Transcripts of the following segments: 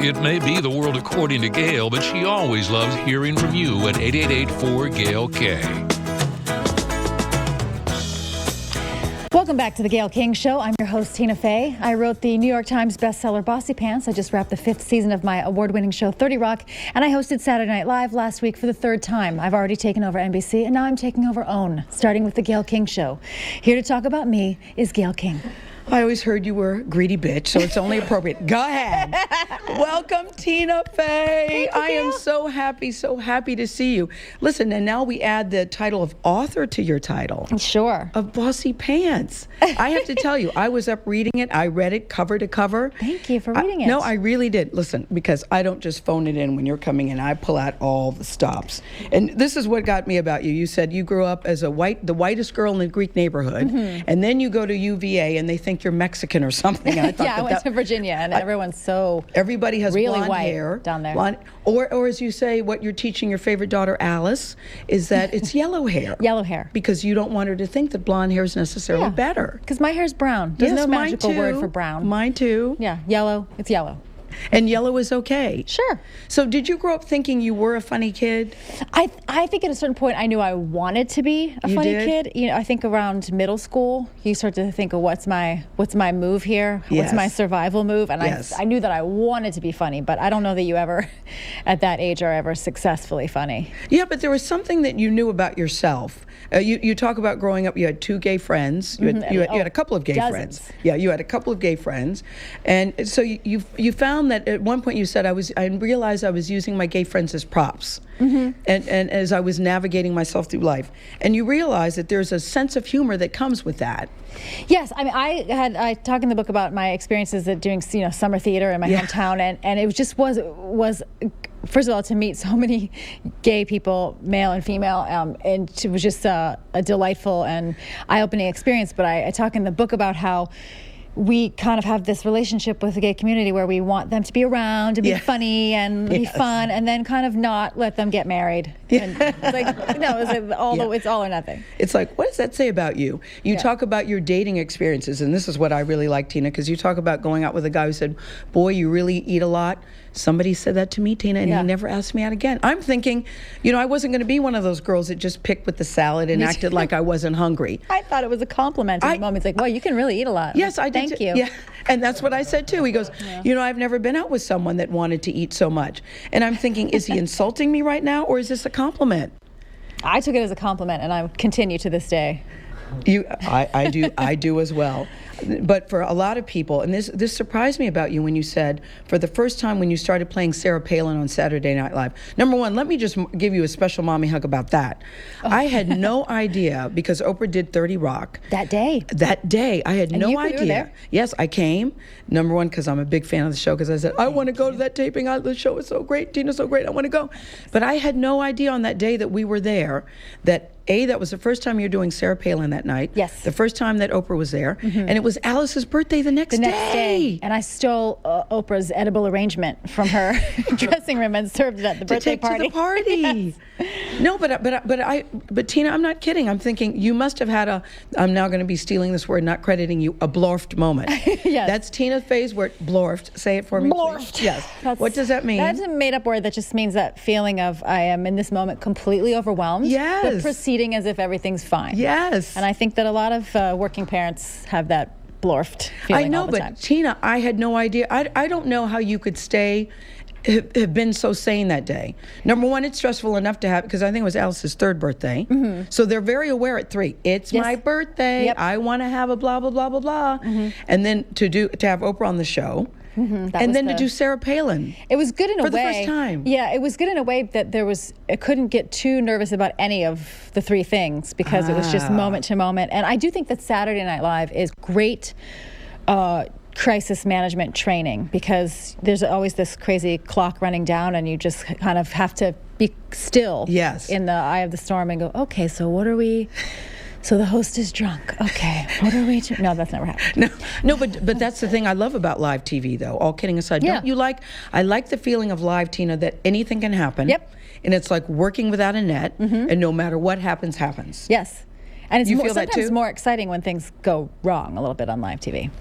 It may be the world according to Gayle, but she always loves hearing from you at 888-4-GAYLE-K. Welcome back to the Gayle King Show. I'm your host, Tina Fey. I wrote the New York Times bestseller Bossy Pants. I just wrapped the 5th season of my award-winning show 30 Rock, and I hosted Saturday Night Live last week for the 3rd time. I've already taken over NBC, and now I'm taking over OWN, starting with the Gayle King Show. Here to talk about me is Gayle King. I always heard you were a greedy bitch, so it's only appropriate. Go ahead. Welcome, Tina Fey. I am so happy to see you. Listen, and now we add the title of author to your title. Sure. Of Bossy Pants. I have to tell you, I was up reading it. I read it cover to cover. Thank you for reading it. No, I really did. Listen, because I don't just phone it in when you're coming in. I pull out all the stops. And this is what got me about you. You said you grew up as the whitest girl in the Greek neighborhood, and then you go to UVA and they think you're Mexican or something. And I thought I went to Virginia, and everyone's so everybody has really blonde white hair down there. Blonde, or as you say, what you're teaching your favorite daughter Alice is that it's yellow hair. Yellow hair. Because you don't want her to think that blonde hair is necessarily better. Because my hair's brown. There's no magical word for brown. Mine too. Yeah, yellow. It's yellow. And yellow is okay. Sure. So did you grow up thinking you were a funny kid? I think at a certain point I knew I wanted to be a funny kid. You know, I think around middle school you start to think of what's my move here, what's my survival move, and I knew that I wanted to be funny, but I don't know that you ever, at that age, are ever successfully funny. Yeah, but there was something that you knew about yourself. You talk about growing up. You had 2 gay friends. You had a couple of gay friends. Yeah, you had a couple of gay friends, and so you found that at one point you said I realized I was using my gay friends as props, and as I was navigating myself through life, and you realize that there's a sense of humor that comes with that. Yes, I mean I talk in the book about my experiences at doing summer theater in my hometown, and it just was. First of all, to meet so many gay people, male and female, and it was just a delightful and eye-opening experience. But I talk in the book about how we kind of have this relationship with the gay community where we want them to be around and be funny and be fun, and then kind of not let them get married. And it's like, no, it's all or nothing. It's like, what does that say about you? You talk about your dating experiences, and this is what I really like, Tina, because you talk about going out with a guy who said, boy, you really eat a lot. Somebody said that to me, Tina, and he never asked me out again. I'm thinking, I wasn't going to be one of those girls that just picked with the salad and acted like I wasn't hungry. I thought it was a compliment in the moment. It's like, well, you can really eat a lot. Yes, I did. Thank you. Yeah, and that's what I said too. He goes, I've never been out with someone that wanted to eat so much. And I'm thinking, is he insulting me right now, or is this a compliment? I took it as a compliment, and I continue to this day. I do as well. But for a lot of people, and this surprised me about you when you said, for the first time when you started playing Sarah Palin on Saturday Night Live. Number one, let me just give you a special mommy hug about that. I had no idea, because Oprah did 30 Rock. That day, I had no idea. Were there? Yes, I came. Number one, because I'm a big fan of the show, because I said, I want to go to that taping. The show is so great. Tina's so great. I want to go. But I had no idea on that day that we were there, that was the first time you're doing Sarah Palin that night. Yes. The first time that Oprah was there. And it was Alice's birthday the next day. And I stole Oprah's edible arrangement from her dressing room and served it at the birthday party. To the party. Yes. No, but Tina, I'm not kidding. I'm thinking you must have had I'm now going to be stealing this word, not crediting you, a blorfed moment. Yes. That's Tina Fey's word, blorfed. Say it for me, blorfed. Please. Yes. What does that mean? That's a made-up word that just means that feeling of I am in this moment completely overwhelmed. Yes. But proceeding as if everything's fine. Yes. And I think that a lot of working parents have that blorfed feeling. I know, all the but time. Tina, I had no idea. I don't know how you could have been so sane that day. Number one, it's stressful enough to have, because I think it was Alice's 3rd birthday. So they're very aware at 3. It's my birthday. Yep. I want to have a blah, blah, blah, blah, blah. And then to have Oprah on the show. And then to do Sarah Palin. It was good in a way. For the first time. Yeah, it was good in a way that I couldn't get too nervous about any of the 3 things, because it was just moment to moment. And I do think that Saturday Night Live is great crisis management training, because there's always this crazy clock running down, and you just kind of have to be still in the eye of the storm and go, okay, so what are we... So the host is drunk. Okay, what are we doing? No, that's never happened. No, but that's the thing I love about live TV, though. All kidding aside, don't you like? I like the feeling of live, Tina, that anything can happen. Yep. And it's like working without a net, and no matter what happens, happens. Yes, and it's You feel that sometimes too? more exciting when things go wrong a little bit on live TV.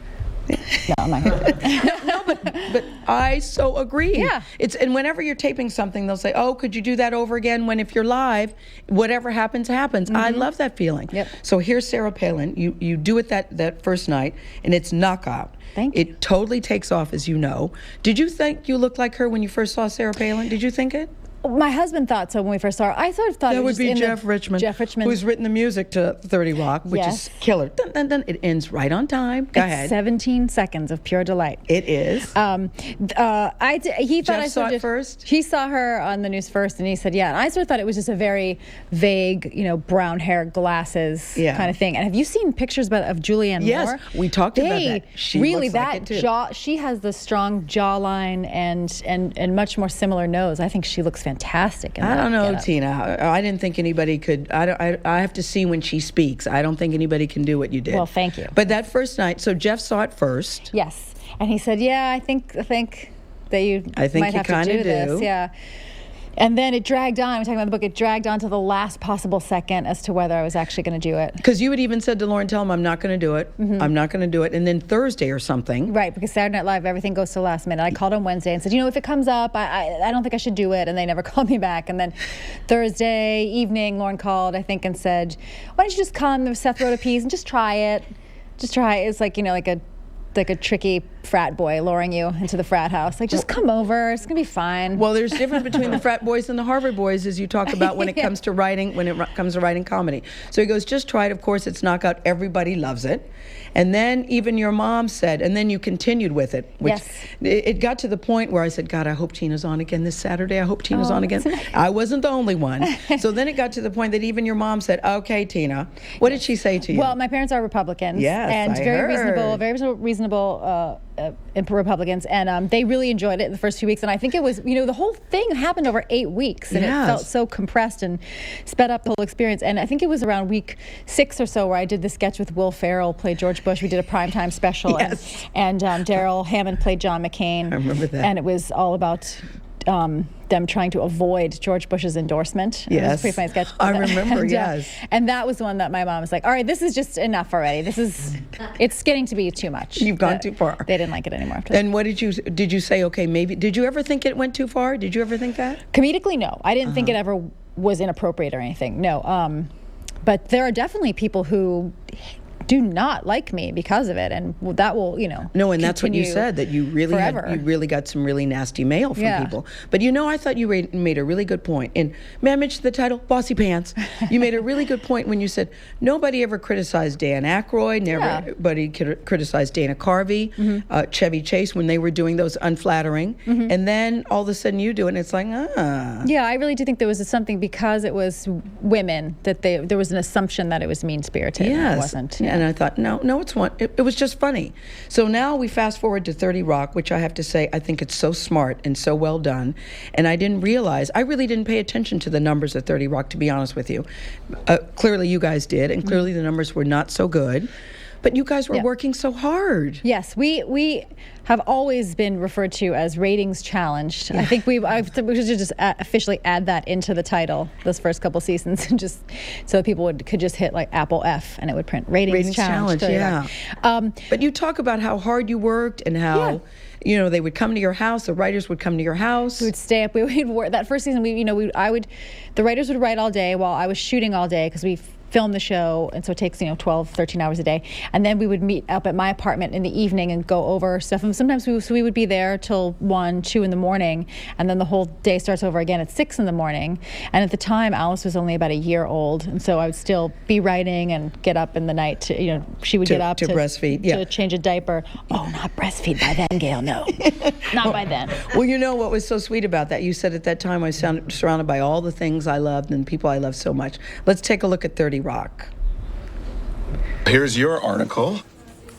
No, I'm not gonna. But I so agree. Yeah. And whenever you're taping something, they'll say, "Oh, could you do that over again?" When if you're live, whatever happens, happens. I love that feeling. Yep. So here's Sarah Palin. You do it that first night, and it's knockout. Thank you. It totally takes off, as you know. Did you think you looked like her when you first saw Sarah Palin? Did you think it? My husband thought so when we first saw her. I sort of thought That it would was be just in Jeff Richmond. Jeff Richmond. Who's written the music to 30 Rock, which Yes. is killer. Dun, dun, dun. It ends right on time. Go ahead. 17 seconds of pure delight. It is. He thought Jeff I saw sort it of, first? He saw her on the news first, and he said, "Yeah." And I sort of thought it was just a very vague, brown hair, glasses kind of thing. And have you seen pictures of Julianne Yes, Moore? we talked about that. She really looks like it, too. jaw. She has the strong jawline and much more similar nose. I think she looks fantastic. I don't know, getup. Tina. I didn't think anybody could. I have to see when she speaks. I don't think anybody can do what you did. Well, thank you. But that first night, so Jeff saw it first. Yes, and he said, "Yeah, I think that you I think might you have to kinda do this." do. Yeah. And then it dragged on. We're talking about the book. It dragged on to the last possible second as to whether I was actually going to do it. Because you had even said to Lauren Tellum, "I'm not going to do it. I'm not going to do it." And then Thursday or something. Right, because Saturday Night Live, everything goes to the last minute. I called on Wednesday and said, if it comes up, I don't think I should do it. And they never called me back. And then Thursday evening, Lauren called, I think, and said, "Why don't you just come? Seth wrote a piece and just try it. Just try it." It's like, like a tricky frat boy luring you into the frat house. Like, just come over. It's going to be fine. Well, there's difference between the frat boys and the Harvard boys, as you talk about when it comes to writing, comes to writing comedy. So he goes, "Just try it." Of course, it's knockout. Everybody loves it. And then even your mom said, and then you continued with it. Which Yes. It got to the point where I said, "God, I hope Tina's on again this Saturday. I hope Tina's on again." that's nice. I wasn't the only one. So then it got to the point that even your mom said, "Okay, Tina." What did she say to you? Well, my parents are Republicans. Yes, and I very heard. reasonable Republicans, and they really enjoyed it the first few weeks. And I think it was, the whole thing happened over 8 weeks, and Yes. it felt so compressed and sped up the whole experience. And I think it was around week 6 or so where I did the sketch with Will Ferrell, played George Bush. We did a primetime special, Yes. and Daryl Hammond played John McCain. I remember that. And it was all about them trying to avoid George Bush's endorsement. It was a Yes. pretty funny sketch. I remember, And, yes. And that was one that my mom was like, "All right, this is just enough already. It's getting to be too much." You've gone too far. They didn't like it anymore after that. And what did you say, okay, maybe, did you ever think it went too far? Did you ever think that? Comedically, no. I didn't think it ever was inappropriate or anything. No. But there are definitely people who do not like me because of it, and that will, No, and that's what you continue said, that you really forever. you really got some really nasty mail from Yeah. people. But I thought you made a really good point. And may I mention the title, Bossy Pants? You made a really good point when you said nobody ever criticized Dan Aykroyd, nobody criticized Dana Carvey, Chevy Chase when they were doing those unflattering, and then all of a sudden you do it, and it's like, Yeah, I really do think there was something, because it was women, that there was an assumption that it was mean-spirited. And Yes. it wasn't. And I thought, no, it was just funny. So now we fast forward to 30 Rock, which I have to say, I think it's so smart and so well done. And I really didn't pay attention to the numbers of 30 Rock, to be honest with you. Clearly you guys did, and clearly the numbers were not so good. But you guys were working so hard. Yes, we have always been referred to as ratings challenged. I think we should just officially add that into the title those first couple seasons, and just so that people could just hit like Apple F and it would print ratings challenged. Yeah. But you talk about how hard you worked and how they would come to your house. The writers would come to your house. We would stay up. We would work. That first season, the writers would write all day while I was shooting all day, because we film the show, and so it takes 12, 13 hours a day, and then we would meet up at my apartment in the evening and go over stuff. And sometimes we would be there till 1, 2 in the morning, and then the whole day starts over again at 6 in the morning. And at the time, Alice was only about a year old, and so I would still be writing and get up in the night to, she would get up to breastfeed, to change a diaper. Oh, not breastfeed by then, Gayle. No, not by then. Well, what was so sweet about that? You said at that time I was surrounded by all the things I loved and people I loved so much. Let's take a look at 30 Rock. Here's your article.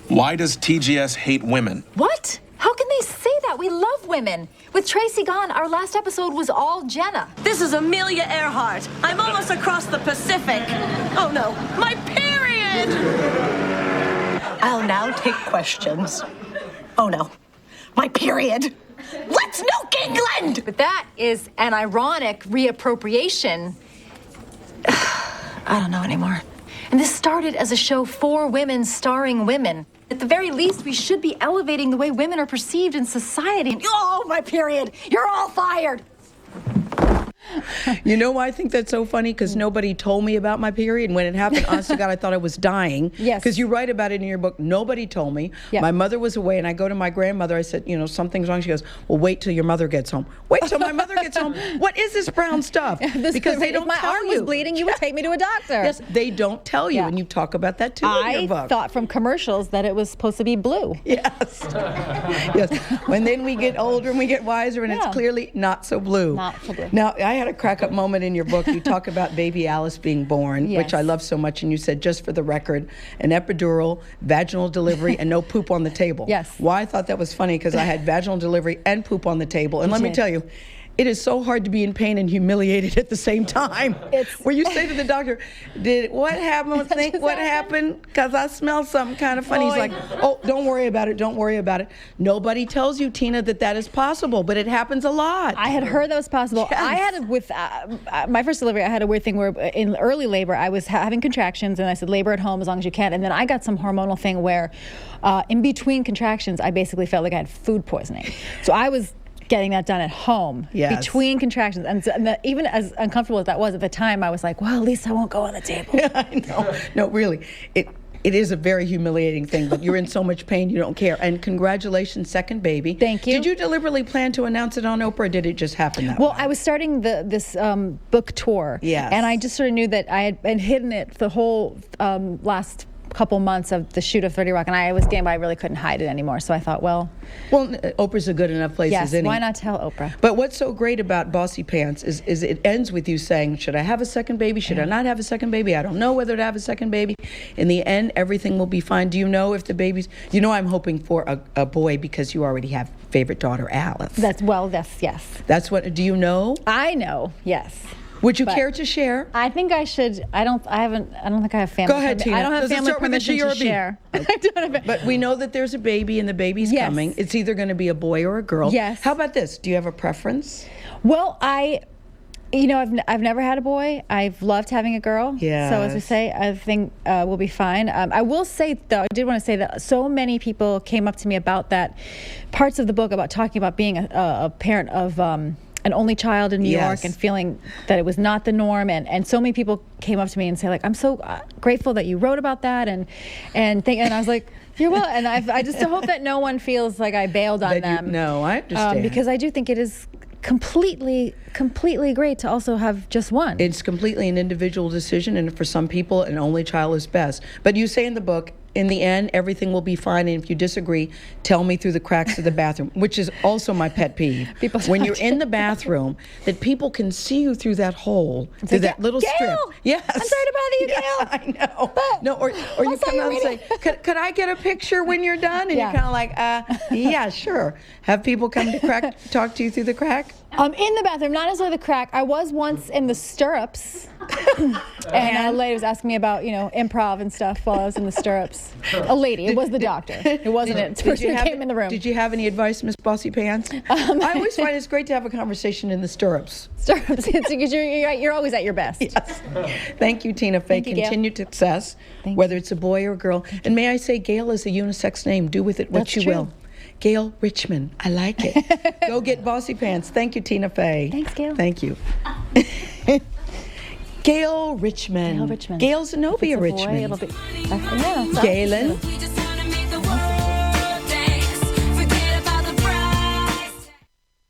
Why does TGS hate women? What? How can they say that? We love women. With Tracy gone, our last episode was all Jenna. This is Amelia Earhart. I'm almost across the Pacific. Oh no, my period! I'll now take questions. Oh no, my period. Let's nuke England! But that is an ironic reappropriation. I don't know anymore. And this started as a show for women starring women. At the very least, we should be elevating the way women are perceived in society. Oh, my period. You're all fired. You know why I think that's so funny? Because nobody told me about my period. And when it happened, honest to God, I thought I was dying. Yes. Because you write about it in your book. Nobody told me. Yeah. My mother was away, and I go to my grandmother. I said, you know, something's wrong. She goes, well, wait till your mother gets home. Wait till my mother gets home. What is this brown stuff? Because they don't if my tell arm you. was bleeding, you would take me to a doctor. Yes, they don't tell you, Yeah. and you talk about that too in I your book. thought from commercials that it was supposed to be blue. Yes. Yes. And then we get older and we get wiser, and it's Yeah. clearly not so blue. Not so blue. Now, I had a crack-up moment in your book. You talk about baby Alice being born, which Yes. I love so much, and you said, just for the record, an epidural, vaginal delivery, and no poop on the table. Yes. Why I thought that was funny, because I had vaginal delivery and poop on the table. And let me did. tell you, it is so hard to be in pain and humiliated at the same time. Where you say to the doctor, what happened? Think what happened? Because I smell something kind of funny. He's like, oh, don't worry about it. Don't worry about it. Nobody tells you, Tina, that that is possible, but it happens a lot. I had heard that was possible. Yes. I had with my first delivery, I had a weird thing where in early labor, I was having contractions, and I said, labor at home as long as you can. And then I got some hormonal thing where in between contractions, I basically felt like I had food poisoning. So I was getting that done at home Yes. between contractions. And even as uncomfortable as that was at the time, I was like, well, at least I won't go on the table. I know. No, really. It is a very humiliating thing, but you're in so much pain you don't care. And congratulations, second baby. Thank you. Did you deliberately plan to announce it on Oprah, or did it just happen that way? Well, I was starting this book tour. Yes. And I just sort of knew that I had been hidden it the whole last couple months of the shoot of 30 Rock, and I was game, but I really couldn't hide it anymore. So I thought, well, Oprah's a good enough place yes, as any. why not tell Oprah? But what's so great about Bossy Pants is it ends with you saying, should I have a second baby? Should I not have a second baby? I don't know whether to have a second baby. In the end, everything will be fine. Do you know if the baby's... You know I'm hoping for a boy because you already have favorite daughter, Alice. That's yes. That's what... Do you know? I know, yes. Would you But care to share? I think I should. I don't think I have family. Go ahead, Tina. I don't have Does it family start with a permission G or to a B? share. I don't have But we know that there's a baby and the baby's Yes. coming. It's either going to be a boy or a girl. Yes. How about this? Do you have a preference? Well, I've never had a boy. I've loved having a girl. Yes. So as we say, I think we'll be fine. I will say though, I did want to say that so many people came up to me about that parts of the book about talking about being a parent of an only child in New Yes. York and feeling that it was not the norm, and so many people came up to me and say like, I'm so grateful that you wrote about that, and I was like, you're well, and I just hope that no one feels like I bailed on them. No, I understand. Because I do think it is completely great to also have just one. It's completely an individual decision, and for some people, an only child is best. But you say in the book, in the end, everything will be fine, and if you disagree, tell me through the cracks of the bathroom, which is also my pet peeve. People when you're talk. in the bathroom, that people can see you through that hole, through that little Gayle! strip. Yes. I'm sorry to bother you, Yes, Gayle. I know. But no, or you I saw come you out and say, reading. could I get a picture when you're done? And Yeah. you're kind of like, yeah, sure. Have people come to talk to you through the crack? In the bathroom, not necessarily the crack. I was once in the stirrups, and a lady was asking me about, improv and stuff while I was in the stirrups. A lady, it was the doctor. It wasn't it. The person who came in the room. Did you have any advice, Miss Bossy Pants? I always find it's great to have a conversation in the stirrups. Stirrups, because you're always at your best. Yes. Thank you, Tina Fey. Thank you, Gayle. Continued success, Thank whether it's a boy or a girl. And may I say, Gayle is a unisex name. Do with it what That's you true. will. Gayle Richmond. I like it. Go get Bossy Pants. Thank you, Tina Fey. Thanks, Gayle. Thank you. Gayle Richmond. Gayle Richmond. Gayle Zenobia If it's a boy, Richmond. it'll be, yeah, Galen. that's